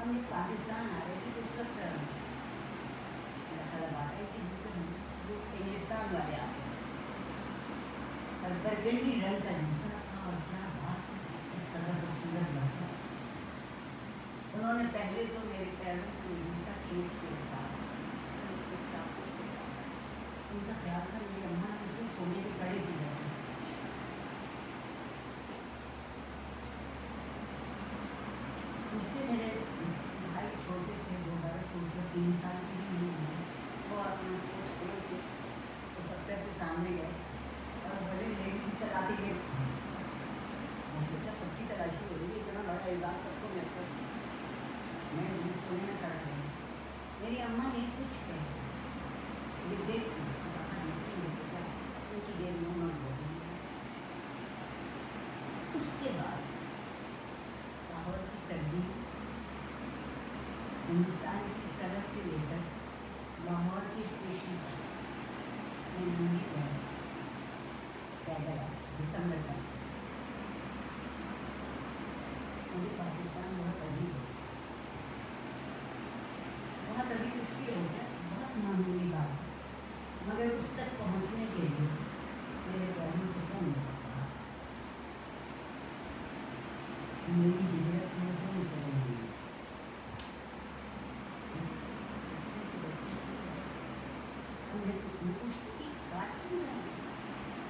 ہم جب پاکستان آ رہے تھے تو اس وقت میرا خیال بات ہے کہ جو انگلستان والے آ گئے تھے اور برگنڈی رنگ کا جوتا تھا اور کیا بات ہے اس قدر خوبصورت لگتا. انہوں نے پہلے تو میرے پیروں سے جوتا کھینچ کے اتارا پھر اس کو چاقو سے کاٹا. ان کا خیال تھا میری اماں اس کو سونے کے کڑے سے رکھے. اس سے میرے بھائی چھوٹے تھے 2 برس اس وقت 3 سال کے بھی نہیں ہوئے. وہ اپنا کوٹ کھول کے اس افسر کے سامنے گئے اور بڑے لیڈی کی تلاتی کے میں سوچا سب کی تلاشی ہو رہی ہے اتنا بڑا اعزاز سب کو ملتا ہے. میں کونے میں کھڑا رہی. میری اماں نے کچھ پیسے یہ دیکھ کہا نہیں کیا ان کی جیب میں نوٹ ہو گئی. اس کے بعد لاہور کی سردی ہندوستان کی سرحد سے لے کر لاہور کے اسٹیشن پر میں لنگی پہن پیدل دسمبر کا. مجھے پاکستان بہت عزیز ہے. بہت عزیز اس لیے ہو گیا بہت معمولی بات ہے مگر اس تک پہنچنے کے لیے میرے پیروں سے کون رہا. میری